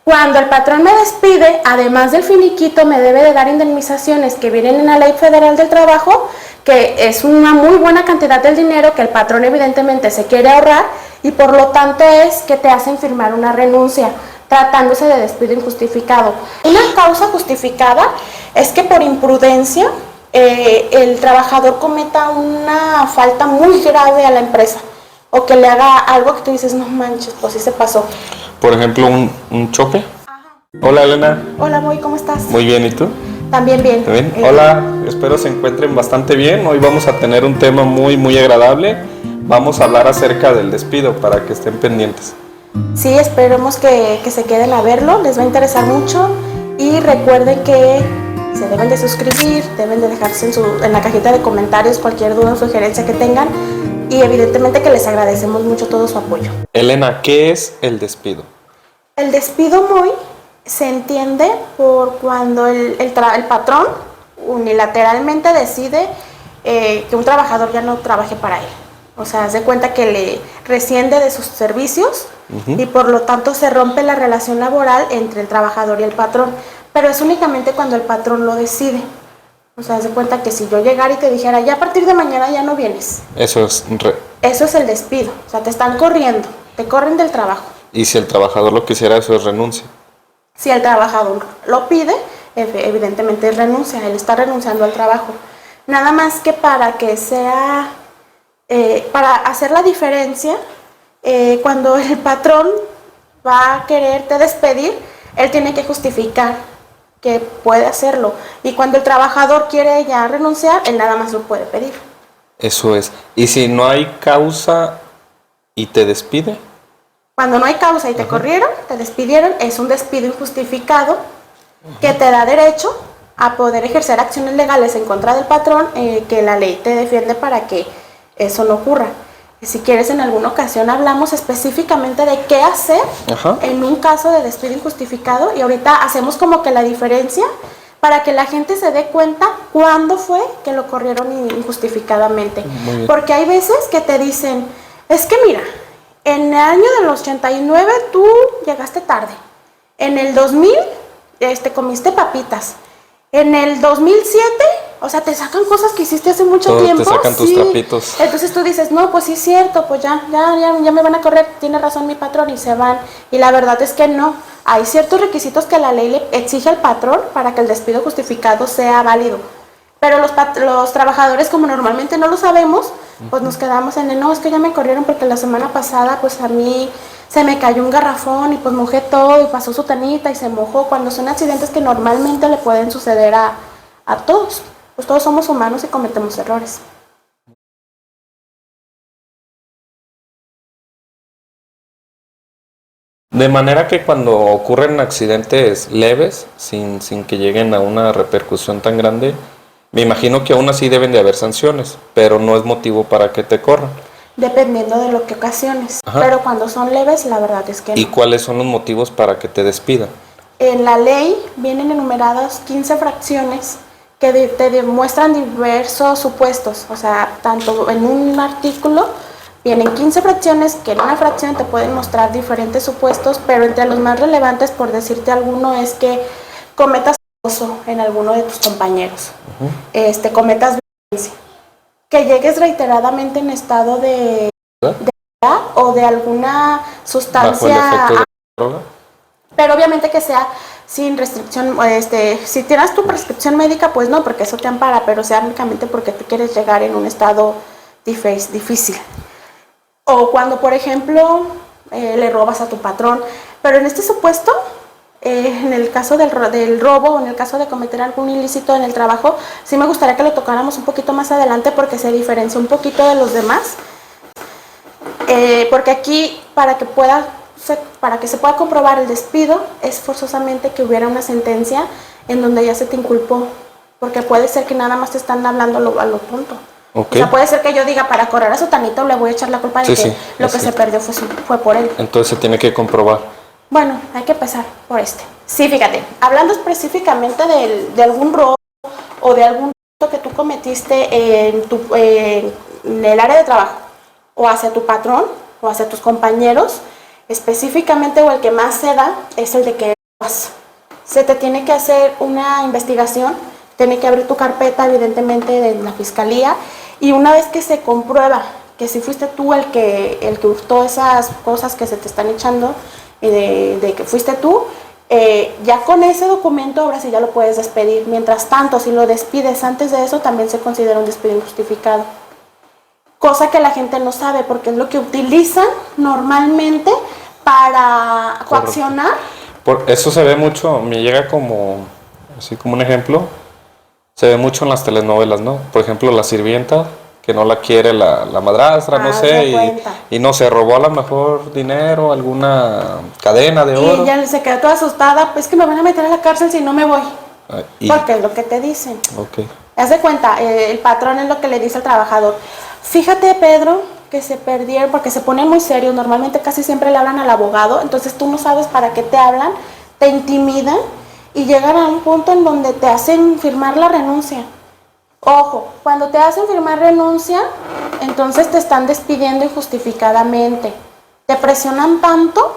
Cuando el patrón me despide, además del finiquito, me debe de dar indemnizaciones que vienen en la Ley Federal del Trabajo, que es una muy buena cantidad del dinero que el patrón evidentemente se quiere ahorrar, y por lo tanto es que te hacen firmar una renuncia, tratándose de despido injustificado. Una causa justificada es que por imprudencia el trabajador cometa una falta muy grave a la empresa, o que le haga algo que tú dices, no manches, pues sí se pasó. Por ejemplo, un choque. Ajá. Hola, Elena. Hola, Moy, ¿cómo estás? Muy bien, ¿y tú? También bien. ¿Bien? Hola, espero se encuentren bastante bien. Hoy vamos a tener un tema muy agradable. Vamos a hablar acerca del despido para que estén pendientes. Sí, esperemos que se queden a verlo, les va a interesar mucho, y recuerden que se deben de suscribir, deben de dejarse en la cajita de comentarios cualquier duda o sugerencia que tengan, y evidentemente que les agradecemos mucho todo su apoyo. Elena, ¿qué es el despido? El despido, Moy, se entiende por cuando el patrón unilateralmente decide que un trabajador ya no trabaje para él. O sea, se cuenta que le rescinde de sus servicios y por lo tanto se rompe la relación laboral entre el trabajador y el patrón. Pero es únicamente cuando el patrón lo decide. O sea, se cuenta que si yo llegara y te dijera, ya a partir de mañana ya no vienes. Eso es el despido. O sea, te están corriendo, te corren del trabajo. Y si el trabajador lo quisiera, eso es renuncia. Si el trabajador lo pide, evidentemente es renuncia, él está renunciando al trabajo. Nada más que para que sea, para hacer la diferencia, cuando el patrón va a quererte despedir, él tiene que justificar que puede hacerlo. Y cuando el trabajador quiere ya renunciar, él nada más lo puede pedir. Eso es. ¿Y si no hay causa y te despide? Cuando no hay causa y te corrieron, te despidieron, es un despido injustificado que te da derecho a poder ejercer acciones legales en contra del patrón, que la ley te defiende para que eso no ocurra. Si quieres, en alguna ocasión hablamos específicamente de qué hacer en un caso de despido injustificado, y ahorita hacemos como que la diferencia para que la gente se dé cuenta cuándo fue que lo corrieron injustificadamente. Porque hay veces que te dicen, es que mira, en el año del 89 tú llegaste tarde, en el 2000 comiste papitas, en el 2007, o sea, te sacan cosas que hiciste hace mucho tiempo. Te sacan tus trapitos. Entonces tú dices, no, pues sí es cierto, pues ya me van a correr, tiene razón mi patrón, y se van. Y la verdad es que no, hay ciertos requisitos que la ley le exige al patrón para que el despido justificado sea válido. Pero los trabajadores, como normalmente no lo sabemos, pues nos quedamos en el, no, es que ya me corrieron porque la semana pasada pues a mí se me cayó un garrafón y pues mojé todo y pasó su tanita y se mojó, cuando son accidentes que normalmente le pueden suceder a todos. Pues todos somos humanos y cometemos errores. De manera que cuando ocurren accidentes leves, sin que lleguen a una repercusión tan grande, me imagino que aún así deben de haber sanciones, pero no es motivo para que te corran. Dependiendo de lo que ocasiones. Pero cuando son leves, la verdad es que no. ¿Y cuáles son los motivos para que te despidan? En la ley vienen enumeradas 15 fracciones que te demuestran diversos supuestos. O sea, tanto en un artículo vienen 15 fracciones que en una fracción te pueden mostrar diferentes supuestos, pero entre los más relevantes, por decirte alguno, es que cometas abuso en alguno de tus compañeros, cometas violencia, que llegues reiteradamente en estado de edad o de alguna sustancia. ¿Bajo el efecto de droga? Pero obviamente que sea sin restricción, si tienes tu prescripción médica, pues no, porque eso te ampara, pero sea únicamente porque tú quieres llegar en un estado difícil. O cuando, por ejemplo, le robas a tu patrón. Pero en este supuesto, en el caso del robo o en el caso de cometer algún ilícito en el trabajo, sí me gustaría que lo tocáramos un poquito más adelante porque se diferencia un poquito de los demás. Porque aquí, para que se pueda comprobar el despido, es forzosamente que hubiera una sentencia en donde ya se te inculpó. Porque puede ser que nada más te están hablando a lo tonto. O sea, puede ser que yo diga, para correr a Sotanito le voy a echar la culpa de que lo que se perdió fue por él. Entonces se tiene que comprobar. Bueno, hay que empezar por Sí, fíjate, hablando específicamente de algún robo o de algún delito que tú cometiste en el área de trabajo, o hacia tu patrón, o hacia tus compañeros, específicamente, o el que más se da, es el de que se te tiene que hacer una investigación, tiene que abrir tu carpeta, evidentemente, de la fiscalía, y una vez que se comprueba que si fuiste tú el que hurtó esas cosas que se te están echando, de que fuiste tú, ya con ese documento ahora sí ya lo puedes despedir. Mientras tanto, si lo despides antes de eso, también se considera un despido injustificado. Cosa que la gente no sabe, porque es lo que utilizan normalmente para coaccionar. Por eso se ve mucho, me llega como, así como un ejemplo, se ve mucho en las telenovelas, ¿no? Por ejemplo, la sirvienta, que no la quiere la madrastra, no sé, y no se robó a lo mejor dinero, alguna cadena de oro. Y ella se quedó toda asustada, pues que me van a meter a la cárcel si no me voy. Porque es lo que te dicen. Okay. Haz de cuenta, el patrón es lo que le dice al trabajador. Fíjate, Pedro, que se perdieron, porque se ponen muy serios, normalmente casi siempre le hablan al abogado, entonces tú no sabes para qué te hablan, te intimidan y llegan a un punto en donde te hacen firmar la renuncia. Ojo, cuando te hacen firmar renuncia, entonces te están despidiendo injustificadamente. Te presionan tanto.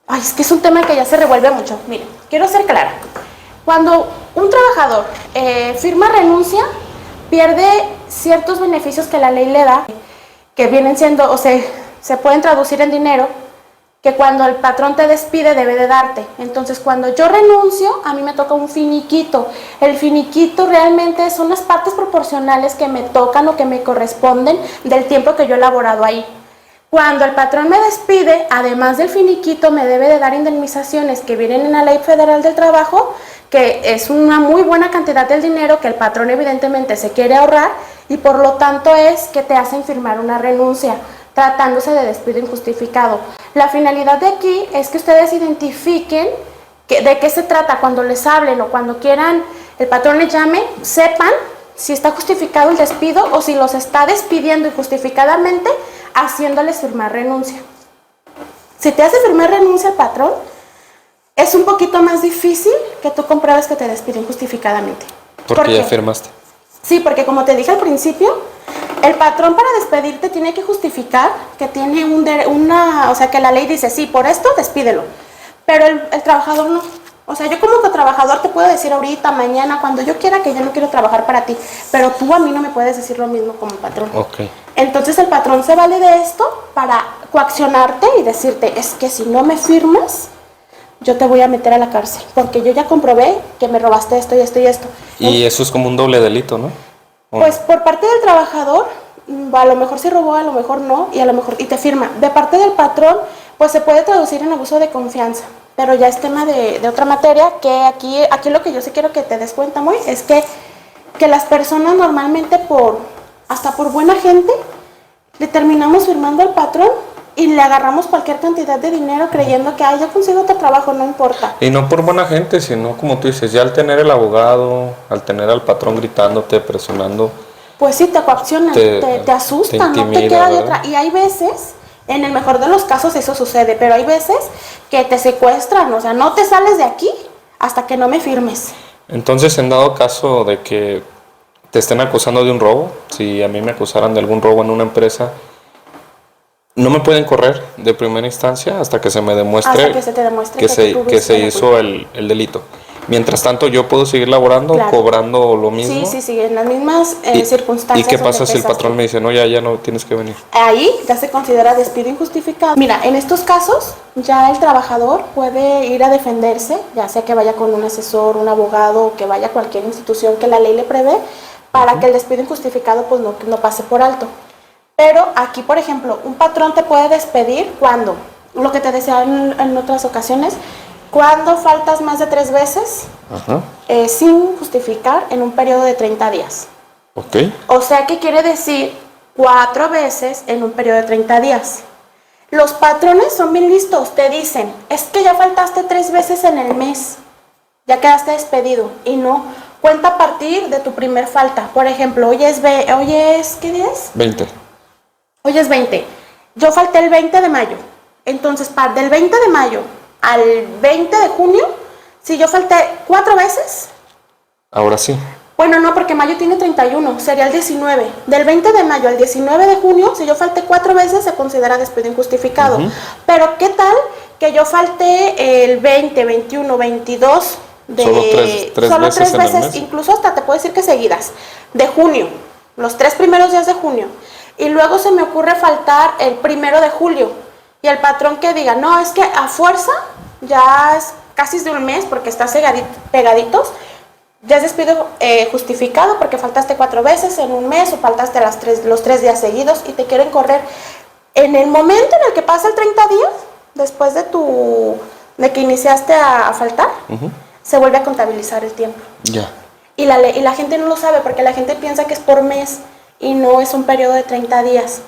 Ay, es que es un tema que ya se revuelve mucho. Miren, quiero ser clara. Cuando un trabajador firma renuncia, pierde ciertos beneficios que la ley le da, que vienen siendo, o se pueden traducir en dinero, que cuando el patrón te despide debe de darte. Entonces, cuando yo renuncio, a mí me toca un finiquito. El finiquito realmente son las partes proporcionales que me tocan o que me corresponden del tiempo que yo he laborado ahí. Cuando el patrón me despide, además del finiquito, me debe de dar indemnizaciones que vienen en la Ley Federal del Trabajo, que es una muy buena cantidad del dinero que el patrón evidentemente se quiere ahorrar, y por lo tanto es que te hacen firmar una renuncia, tratándose de despido injustificado. La finalidad de aquí es que ustedes identifiquen de qué se trata cuando les hablen o cuando quieran el patrón les llame, sepan si está justificado el despido o si los está despidiendo injustificadamente haciéndoles firmar renuncia. Si te hace firmar renuncia el patrón, es un poquito más difícil que tú compruebes que te despide injustificadamente. Porque ya firmaste. Sí, porque como te dije al principio, el patrón para despedirte tiene que justificar que tiene o sea, que la ley dice, sí, por esto despídelo, pero el trabajador no. O sea, yo como que trabajador te puedo decir ahorita, mañana, cuando yo quiera que yo no quiero trabajar para ti, pero tú a mí no me puedes decir lo mismo como patrón. Okay. Entonces el patrón se vale de esto para coaccionarte y decirte, es que si no me firmas, yo te voy a meter a la cárcel, porque yo ya comprobé que me robaste esto y esto y esto. Y eso es como un doble delito, ¿no? Pues por parte del trabajador, a lo mejor sí robó, a lo mejor no, y te firma. De parte del patrón, pues se puede traducir en abuso de confianza, pero ya es tema de otra materia, que aquí lo que yo sí quiero que te des cuenta, Moy, es que las personas normalmente hasta por buena gente, le terminamos firmando al patrón y le agarramos cualquier cantidad de dinero creyendo que, yo consigo otro trabajo, no importa. Y no por buena gente, sino como tú dices, ya al tener el abogado, al tener al patrón gritándote, presionando. Pues sí, te coaccionan, te asustan, no te queda de otra. Y hay veces, en el mejor de los casos eso sucede, pero hay veces que te secuestran, o sea, no te sales de aquí hasta que no me firmes. Entonces, en dado caso de que te estén acusando de un robo, si a mí me acusaran de algún robo en una empresa, no me pueden correr de primera instancia hasta que se me demuestre, hasta que se te demuestre que se hizo el delito. Mientras tanto, yo puedo seguir laborando, claro, cobrando lo mismo. Sí, en las mismas circunstancias. ¿Y qué pasa si el patrón me dice, no, ya no tienes que venir? Ahí ya se considera despido injustificado. Mira, en estos casos ya el trabajador puede ir a defenderse, ya sea que vaya con un asesor, un abogado, o que vaya a cualquier institución que la ley le prevé, para que el despido injustificado pues no pase por alto. Pero aquí, por ejemplo, un patrón te puede despedir cuando, lo que te decía en otras ocasiones, cuando faltas más de 3 veces sin justificar en un periodo de 30 días. Okay. O sea que quiere decir 4 veces en un periodo de 30 días. Los patrones son bien listos, te dicen, es que ya faltaste 3 veces en el mes, ya quedaste despedido. Y no, cuenta a partir de tu primer falta. Por ejemplo, hoy es ¿qué día es? 20. Hoy es 20. Yo falté el 20 de mayo. Entonces, del 20 de mayo al 20 de junio, si yo falté 4 veces. Ahora sí. Bueno, no, porque mayo tiene 31, sería el 19. Del 20 de mayo al 19 de junio, si yo falté 4 veces, se considera despido injustificado. Pero, ¿qué tal que yo falté el 20, 21, 22 de... Solo tres veces, incluso hasta te puedo decir que seguidas, de junio, los 3 primeros días de junio. Y luego se me ocurre faltar el 1 de julio. Y el patrón que diga, no, es que a fuerza, ya es casi de un mes, porque está pegaditos, ya es despido justificado porque faltaste 4 veces en un mes o faltaste los 3 días seguidos y te quieren correr. En el momento en el que pasa el 30 días, después de que iniciaste a faltar, se vuelve a contabilizar el tiempo. Ya. Y la gente no lo sabe porque la gente piensa que es por mes y no es un periodo de 30 días.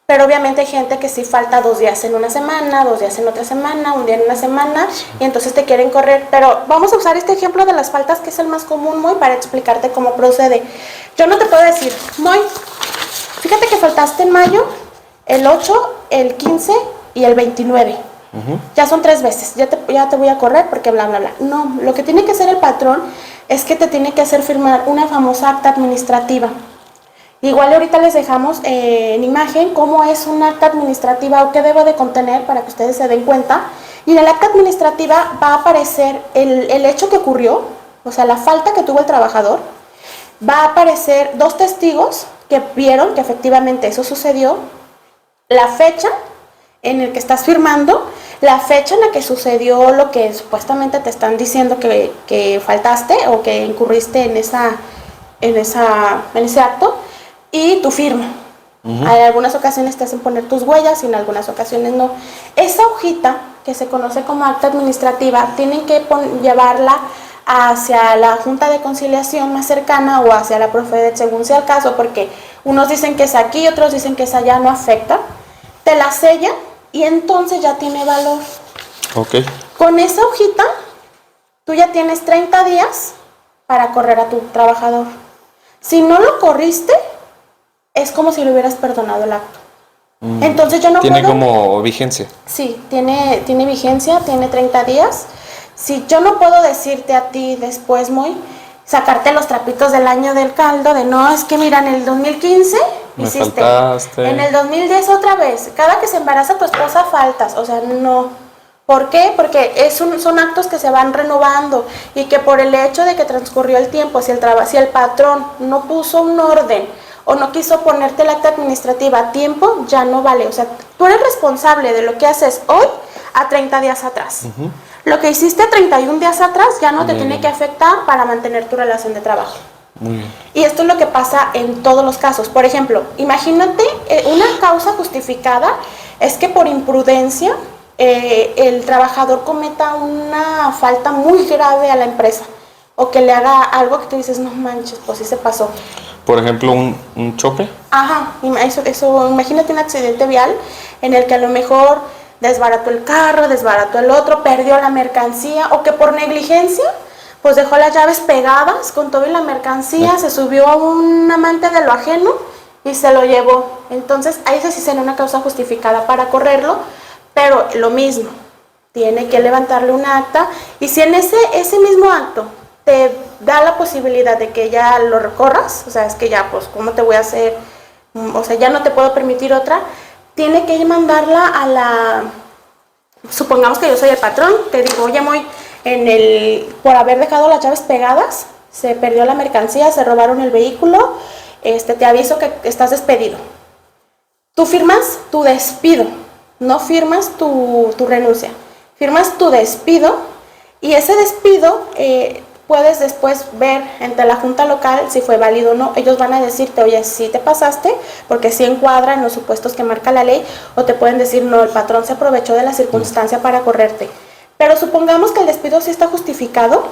Pero obviamente hay gente que sí falta 2 días en una semana, 2 días en otra semana, un día en una semana, y entonces te quieren correr. Pero vamos a usar este ejemplo de las faltas, que es el más común, Moy, para explicarte cómo procede. Yo no te puedo decir, Moy, fíjate que faltaste en mayo, el 8, el 15 y el 29. Ya son 3 veces, ya te voy a correr porque bla, bla, bla. No, lo que tiene que hacer el patrón es que te tiene que hacer firmar una famosa acta administrativa. Igual ahorita les dejamos en imagen cómo es una acta administrativa o qué debo de contener para que ustedes se den cuenta. Y en el acta administrativa va a aparecer el hecho que ocurrió, o sea, la falta que tuvo el trabajador. Va a aparecer 2 testigos que vieron que efectivamente eso sucedió, la fecha en el que estás firmando, la fecha en la que sucedió lo que supuestamente te están diciendo que faltaste o que incurriste en ese acto, y tu firma. En algunas ocasiones te hacen poner tus huellas y en algunas ocasiones no. Esa hojita, que se conoce como acta administrativa, tienen que llevarla hacia la Junta de Conciliación más cercana o hacia la Profedet, según sea el caso, porque unos dicen que es aquí, otros dicen que es allá, no afecta. Te la sellan y entonces ya tiene valor. Ok. Con esa hojita, tú ya tienes 30 días para correr a tu trabajador. Si no lo corriste, es como si le hubieras perdonado el acto. Entonces yo no puedo... ¿Tiene como vigencia? Sí, tiene vigencia, tiene 30 días. Si yo no puedo decirte a ti después, Moy, sacarte los trapitos del año del caldo, de no, es que mira, en el 2015 Me hiciste, faltaste. en el 2010 otra vez, cada que se embaraza tu esposa faltas, o sea, no. ¿Por qué? Porque son actos que se van renovando y que por el hecho de que transcurrió el tiempo, si el patrón no puso un orden o no quiso ponerte el acta administrativa a tiempo, ya no vale. O sea, tú eres responsable de lo que haces hoy a 30 días atrás. Lo que hiciste 31 días atrás ya no te tiene que afectar para mantener tu relación de trabajo. Muy bien. Y esto es lo que pasa en todos los casos. Por ejemplo, imagínate una causa justificada es que por imprudencia el trabajador cometa una falta muy grave a la empresa o que le haga algo que tú dices, no manches, pues sí se pasó. Por ejemplo, un choque. Ajá, eso, imagínate un accidente vial en el que a lo mejor desbarató el carro, desbarató el otro, perdió la mercancía, o que por negligencia pues dejó las llaves pegadas con todo y la mercancía, se subió a un amante de lo ajeno y se lo llevó. Entonces ahí sí sería una causa justificada para correrlo, pero lo mismo, tiene que levantarle un acta, y si en ese mismo acto te da la posibilidad de que ya lo recorras, o sea, es que ya, pues, ¿cómo te voy a hacer? O sea, ya no te puedo permitir otra, tiene que mandarla a la... Supongamos que yo soy el patrón, te digo, oye, Moy, por haber dejado las llaves pegadas, se perdió la mercancía, se robaron el vehículo, te aviso que estás despedido. Tú firmas tu despido, no firmas tu renuncia, firmas tu despido, y ese despido puedes después ver ante la junta local si fue válido o no. Ellos van a decirte, oye, sí te pasaste, porque sí encuadra en los supuestos que marca la ley, o te pueden decir, no, el patrón se aprovechó de la circunstancia para correrte. Pero supongamos que el despido sí está justificado,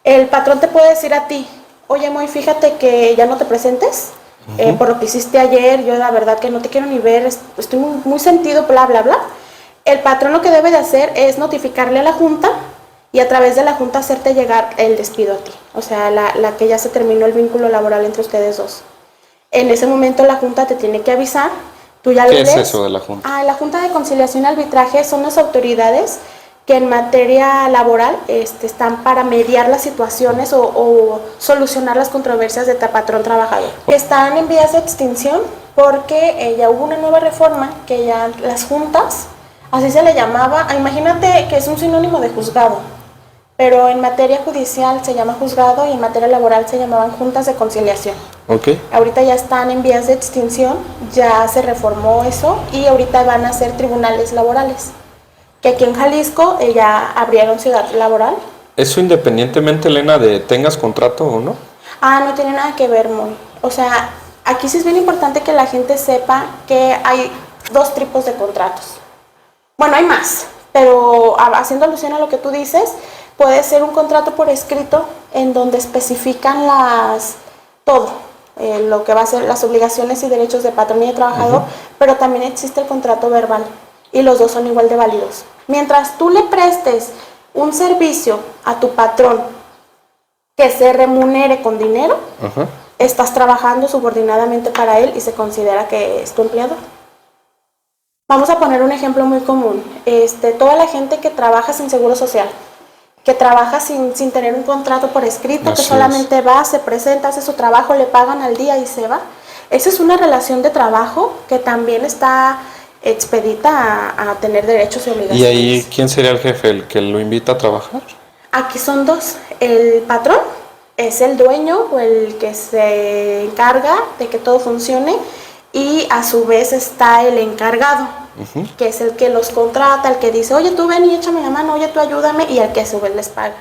el patrón te puede decir a ti, oye, Moy, fíjate que ya no te presentes, por lo que hiciste ayer, yo la verdad que no te quiero ni ver, estoy muy sentido, bla, bla, bla. El patrón lo que debe de hacer es notificarle a la junta y a través de la junta hacerte llegar el despido a ti, o sea, la que ya se terminó el vínculo laboral entre ustedes dos. En ese momento la junta te tiene que avisar, tú ya lo ¿Qué lees. es eso de la junta? La Junta de Conciliación y Arbitraje son las autoridades que en materia laboral están para mediar las situaciones o solucionar las controversias de patrón-trabajador. Están en vías de extinción porque ya hubo una nueva reforma que ya las juntas, así se le llamaba, imagínate que es un sinónimo de juzgado, pero en materia judicial se llama juzgado y en materia laboral se llamaban juntas de conciliación. Okay. Ahorita ya están en vías de extinción, ya se reformó eso y ahorita van a ser tribunales laborales. Que aquí en Jalisco ya abrieron Ciudad Laboral. ¿Eso independientemente, Elena, de tengas contrato o no? No tiene nada que ver, Moy. O sea, aquí sí es bien importante que la gente sepa que hay dos tipos de contratos. Bueno, hay más, pero haciendo alusión a lo que tú dices, puede ser un contrato por escrito en donde especifican todo, lo que va a ser las obligaciones y derechos de patrón y de trabajador, pero también existe el contrato verbal. Y los dos son igual de válidos. Mientras tú le prestes un servicio a tu patrón que se remunere con dinero, estás trabajando subordinadamente para él y se considera que es tu empleador. Vamos a poner un ejemplo muy común. Toda la gente que trabaja sin seguro social, que trabaja sin tener un contrato por escrito, que solamente va, se presenta, hace su trabajo, le pagan al día y se va. Esa es una relación de trabajo que también está expedita a tener derechos y obligaciones. ¿Y ahí quién sería el jefe? ¿El que lo invita a trabajar? Aquí son dos. El patrón es el dueño o el que se encarga de que todo funcione y a su vez está el encargado, que es el que los contrata, el que dice, oye, tú ven y échame la mano, oye, tú ayúdame, y el que a su vez les paga.